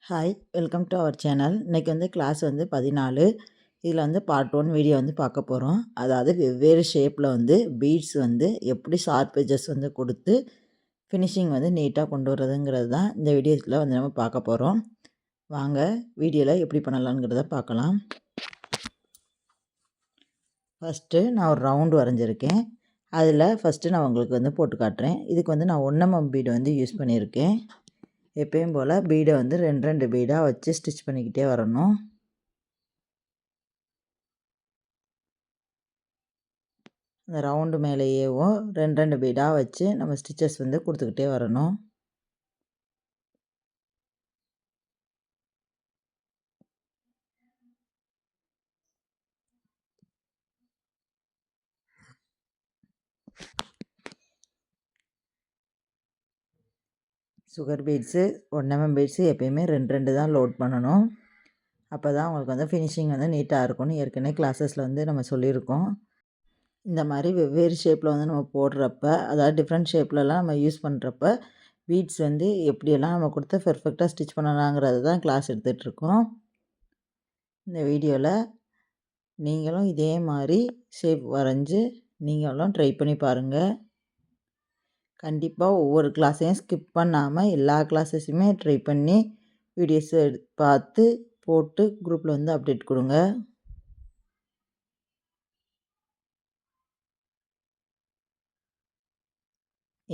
Hi, welcome to our channel. இன்றைக்கி class 14. இதில் part 1 video பார்க்க போகிறோம். அதாவது வெவ்வேறு ஷேப்பில் பீட்ஸ் எப்படி ஷார்ப் எட்ஜஸ் கொடுத்து ஃபினிஷிங் நீட்டாக கொண்டு வரதுங்கிறது தான் இந்த வீடியோஸில் நம்ம பார்க்க போகிறோம். வாங்க வீடியோவில் எப்படி பண்ணலாங்கிறத பார்க்கலாம். ஃபஸ்ட்டு நான் ஒரு ரவுண்டு வரைஞ்சிருக்கேன். அதில் ஃபஸ்ட்டு நான் உங்களுக்கு போட்டு காட்டுறேன். இதுக்கு நான் 1 mm பீடு யூஸ் பண்ணியிருக்கேன். எப்பயும் போல் பீடை 2 பீடாக வச்சு ஸ்டிச் பண்ணிக்கிட்டே வரணும். அந்த ரவுண்டு மேலேயேவும் 2 பீடாக வச்சு நம்ம ஸ்டிச்சஸ் கொடுத்துக்கிட்டே வரணும். சுகர் பீட்ஸு 1 mm பீட்ஸு எப்பயுமே 2 தான் லோட் பண்ணணும். அப்போ தான் உங்களுக்கு ஃபினிஷிங் நீட்டாக இருக்கும்னு ஏற்கனவே கிளாஸஸில் நம்ம சொல்லியிருக்கோம். இந்த மாதிரி வெவ்வேறு ஷேப்பில் நம்ம போடுறப்ப, அதாவது டிஃப்ரெண்ட் ஷேப்லலாம் நம்ம யூஸ் பண்ணுறப்ப பீட்ஸ் எப்படியெல்லாம் நம்ம கொடுத்து பெர்ஃபெக்டாக ஸ்டிச் பண்ணலாங்கிறது தான் கிளாஸ் எடுத்துகிட்ருக்கோம். இந்த வீடியோவில் நீங்களும் இதே மாதிரி ஷேப் வரைஞ்சி நீங்களும் ட்ரை பண்ணி பாருங்கள். கண்டிப்பாக ஒவ்வொரு கிளாஸையும் ஸ்கிப் பண்ணாமல் எல்லா கிளாஸஸையுமே ட்ரை பண்ணி வீடியோஸ் பார்த்து போட்டு குரூப்பில் அப்டேட் கொடுங்க.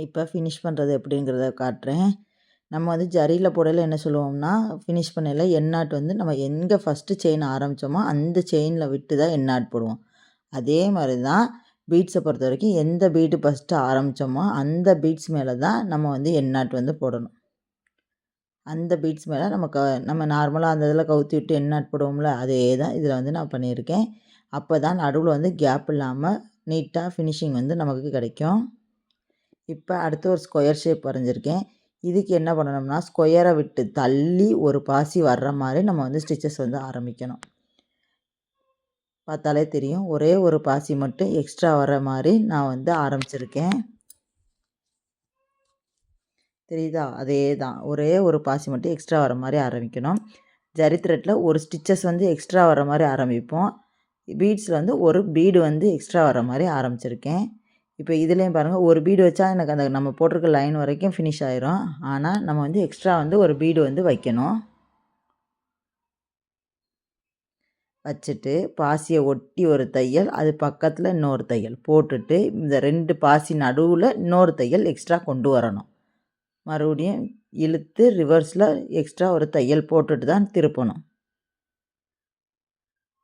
இப்போ ஃபினிஷ் பண்ணுறது எப்படிங்கிறத காட்டுறேன். நம்ம ஜரியில் போடையில் என்ன சொல்லுவோம்னா, ஃபினிஷ் பண்ணையில் எண்ணாட் நம்ம எங்கே ஃபஸ்ட்டு செயின் ஆரம்பித்தோமோ அந்த செயினில் விட்டு தான் எண்ணாட் போடுவோம். அதே மாதிரி தான் பீட்ஸை பொறுத்த வரைக்கும் எந்த பீடு ஃபஸ்ட்டு ஆரம்பித்தோமோ அந்த பீட்ஸ் மேலே தான் நம்ம எண்ணாட் போடணும். அந்த பீட்ஸ் மேலே நம்ம நார்மலாக அந்த இதில் கவுத்தி விட்டு எண்ணாட் போடுவோம்ல, அதே தான் இதில் நான் பண்ணியிருக்கேன். அப்போ தான் நடுவில் கேப் இல்லாமல் நீட்டாக ஃபினிஷிங் நமக்கு கிடைக்கும். இப்போ அடுத்து ஒரு ஸ்கொயர் ஷேப் வரைஞ்சிருக்கேன். இதுக்கு என்ன பண்ணணும்னா, ஸ்கொயரை விட்டு தள்ளி ஒரு பாசி வர்ற மாதிரி நம்ம ஸ்டிச்சஸ் ஆரம்பிக்கணும். பார்த்தாலே தெரியும், ஒரே ஒரு பாசி மட்டும் எக்ஸ்ட்ரா வர மாதிரி நான் ஆரம்பிச்சிருக்கேன். தெரியுதா? அதே தான், ஒரே ஒரு பாசி மட்டும் எக்ஸ்ட்ரா வர மாதிரி ஆரம்பிக்கணும். ஜரி த்ரெட்டில் ஒரு ஸ்டிச்சஸ் எக்ஸ்ட்ரா வர மாதிரி ஆரம்பிப்போம். பீட்ஸில் ஒரு பீடு எக்ஸ்ட்ரா வர மாதிரி ஆரம்பிச்சிருக்கேன். இப்போ இதுலேயும் பாருங்கள், ஒரு பீடு வச்சா எனக்கு அந்த நம்ம போட்டிருக்க லைன் வரைக்கும் ஃபினிஷ் ஆயிரும். ஆனால் நம்ம எக்ஸ்ட்ரா ஒரு பீடு வைக்கணும். வச்சுட்டு பாசியை ஒட்டி ஒரு தையல், அது பக்கத்தில் இன்னொரு தையல் போட்டுட்டு இந்த 2 பாசி நடுவில் இன்னொரு தையல் எக்ஸ்ட்ரா கொண்டு வரணும். மறுபடியும் இழுத்து ரிவர்ஸில் எக்ஸ்ட்ரா ஒரு தையல் போட்டுட்டு தான் திருப்பணும்.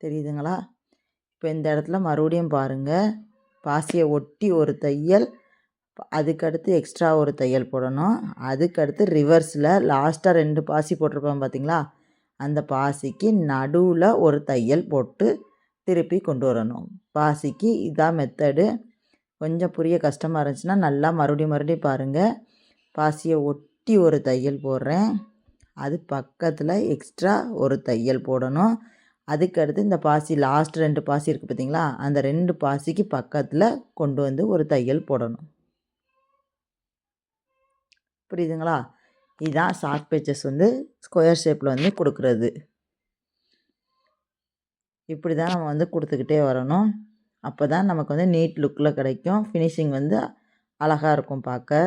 தெரியுதுங்களா? இப்போ இந்த இடத்துல மறுபடியும் பாருங்கள், பாசியை ஒட்டி ஒரு தையல், அதுக்கடுத்து எக்ஸ்ட்ரா ஒரு தையல் போடணும். அதுக்கடுத்து ரிவர்ஸில் லாஸ்ட்டாக 2 பாசி போட்டிருப்போம் பார்த்தீங்களா, அந்த பாசிக்கு நடுவில் ஒரு தையல் போட்டு திருப்பி கொண்டு வரணும். பாசிக்கு இதான் மெத்தடு. கொஞ்சம் புரிய கஷ்டமாக இருந்துச்சுன்னா நல்லா மறுபடியும் பாருங்கள். பாசியை ஒட்டி ஒரு தையல் போடுறேன், அது பக்கத்தில் எக்ஸ்ட்ரா ஒரு தையல் போடணும். அதுக்கடுத்து இந்த பாசி லாஸ்ட் 2 பாசி இருக்குது பார்த்தீங்களா, அந்த 2 பாசிக்கு பக்கத்தில் கொண்டு ஒரு தையல் போடணும். புரியுதுங்களா? இதுதான் ஷார்ப் பேச்சஸ் ஸ்கொயர் ஷேப்பில் கொடுக்குறது. இப்படி தான் நம்ம கொடுத்துக்கிட்டே வரணும். அப்போ தான் நமக்கு நீட் லுக்கில் கிடைக்கும். ஃபினிஷிங் அழகாக இருக்கும் பார்க்க.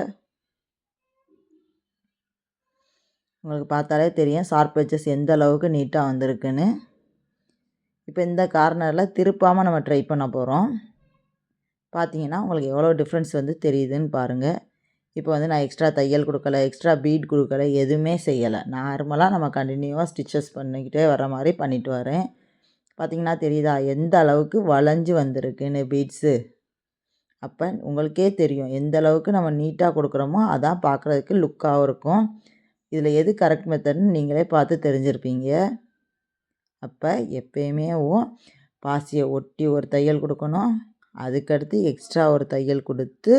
உங்களுக்கு பார்த்தாலே தெரியும் ஷார்ப் பேச்சஸ் எந்த அளவுக்கு நீட்டாக வந்திருக்குன்னு. இப்போ இந்த கார்னரில் திருப்பாமல் நம்ம ட்ரை பண்ண போகிறோம். பார்த்தீங்கன்னா உங்களுக்கு எவ்வளோ டிஃப்ரென்ஸ் தெரியுதுன்னு பாருங்கள். இப்போ நான் எக்ஸ்ட்ரா தையல் கொடுக்கல, எக்ஸ்ட்ரா பீட் கொடுக்கல, எதுவுமே செய்யலை. நார்மலாக நம்ம கண்டினியூவாக ஸ்டிச்சஸ் பண்ணிக்கிட்டே வர மாதிரி பண்ணிட்டு வரேன். பார்த்திங்கன்னா தெரியுதா எந்த அளவுக்கு வளைஞ்சு வந்திருக்குன்னு பீட்ஸு. அப்போ உங்களுக்கே தெரியும் எந்த அளவுக்கு நம்ம நீட்டாக கொடுக்குறோமோ அதான் பார்க்குறதுக்கு லுக்காகவும் இருக்கும். இதில் எது கரெக்ட் மெத்தட்னு நீங்களே பார்த்து தெரிஞ்சிருப்பீங்க. அப்போ எப்பயுமே பாசியை ஒட்டி ஒரு தையல் கொடுக்கணும், அதுக்கடுத்து எக்ஸ்ட்ரா ஒரு தையல் கொடுத்து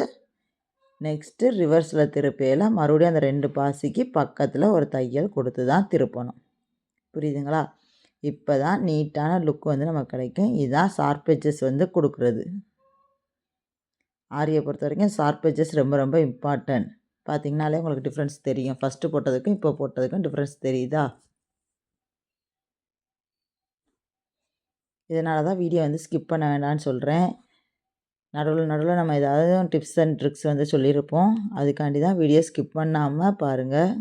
நெக்ஸ்ட்டு ரிவர்ஸில் திருப்பையில் மறுபடியும் அந்த 2 பாசிக்கு பக்கத்தில் ஒரு தையல் கொடுத்து தான் திருப்பணும். புரியுதுங்களா? இப்போ தான் நீட்டான லுக் நமக்கு கிடைக்கும். இதுதான் ஷார்ப் எட்ஜஸ் கொடுக்குறது. ஆரியை பொறுத்த வரைக்கும் ஷார்ப் எட்ஜஸ் ரொம்ப ரொம்ப இம்பார்ட்டன்ட். பார்த்திங்கனாலே உங்களுக்கு டிஃப்ரென்ஸ் தெரியும். ஃபஸ்ட்டு போட்டதுக்கும் இப்போ போட்டதுக்கும் டிஃப்ரென்ஸ் தெரியுதா? இதனால தான் வீடியோ வந்து ஸ்கிப் பண்ண வேண்டாம்னு சொல்கிறேன். நடுவில் நம்ம ஏதாவது டிப்ஸ் அண்ட் ட்ரிக்ஸ் வந்து சொல்லியிருப்போம். அதுக்காண்டி தான் வீடியோ ஸ்கிப் பண்ணாமல் பாருங்கள்.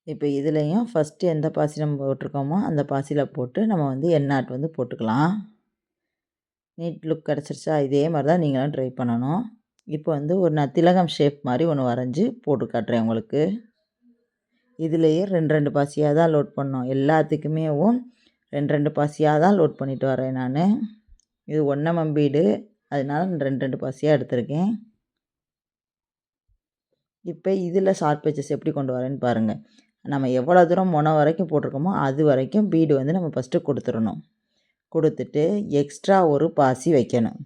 இப்போ இதுலேயும் ஃபஸ்ட்டு எந்த பாசி நம்ம போட்டிருக்கோமோ அந்த பாசியில் போட்டு நம்ம வந்து எண்ணாட் வந்து போட்டுக்கலாம். நீட் லுக் கிடச்சிருச்சா? இதே மாதிரி தான் நீங்களும் ட்ரை பண்ணணும். இப்போ வந்து ஒரு நான் திலகம் ஷேப் மாதிரி ஒன்று வரைஞ்சி போட்டு காட்டுறேன் உங்களுக்கு. இதுலேயே 2 பாசியாக தான் லோட் பண்ணோம். எல்லாத்துக்குமே 2 பாசியாக தான் லோட் பண்ணிட்டு வரேன் நான். இது 1 mm பீடு, அதனால 2 பாசியாக எடுத்திருக்கேன். இப்போ இதில் ஷார்ப் எட்ஜஸ் எப்படி கொண்டு வரேன்னு பாருங்கள். நம்ம எவ்வளோ தூரம் முனை வரைக்கும் போட்டிருக்கோமோ அது வரைக்கும் பீடு வந்து நம்ம ஃபஸ்ட்டு கொடுத்துடணும். கொடுத்துட்டு எக்ஸ்ட்ரா ஒரு பாசி வைக்கணும்.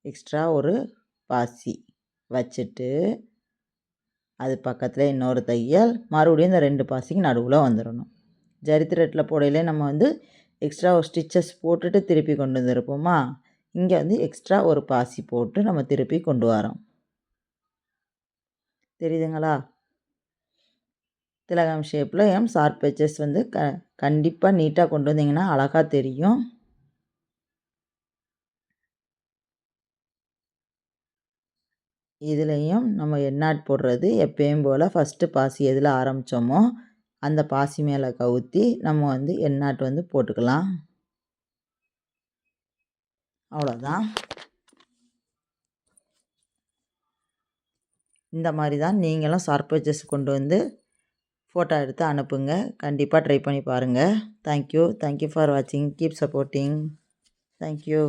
எக்ஸ்ட்ரா ஒரு பாசி வச்சுட்டு அது பக்கத்தில் இன்னொரு தையல், மறுபடியும் இந்த 2 பாசிக்கு நடுவில் வந்துடணும். ஜரி த்ரெட்டில் போடையிலே நம்ம வந்து எக்ஸ்ட்ரா ஒரு ஸ்டிச்சஸ் போட்டுட்டு திருப்பி கொண்டு வந்துருப்போமா, இங்கே வந்து எக்ஸ்ட்ரா ஒரு பாசி போட்டு நம்ம திருப்பி கொண்டு வரோம். தெரியுதுங்களா? திலகம் ஷேப்பில் ஷார்ப் எட்ஜஸ் வந்து கண்டிப்பாக நீட்டாக கொண்டு வந்தீங்கன்னா அழகாக தெரியும். இதுலேயும் நம்ம எண்ணாட் போடுறது எப்பயும் போல் ஃபஸ்ட்டு பாசி எதில் ஆரம்பித்தோமோ அந்த பாசி மேலே கவுத்தி நம்ம வந்து எண்ணாட் வந்து போட்டுக்கலாம். அவ்வளோதான். இந்த மாதிரி தான் நீங்களும் ஷார்ப் எட்ஜஸ் கொண்டு வந்து ஃபோட்டோ எடுத்து அனுப்புங்க. கண்டிப்பாக ட்ரை பண்ணி பாருங்கள். தேங்க்யூ ஃபார் வாட்சிங். Keep supporting. தேங்க்யூ.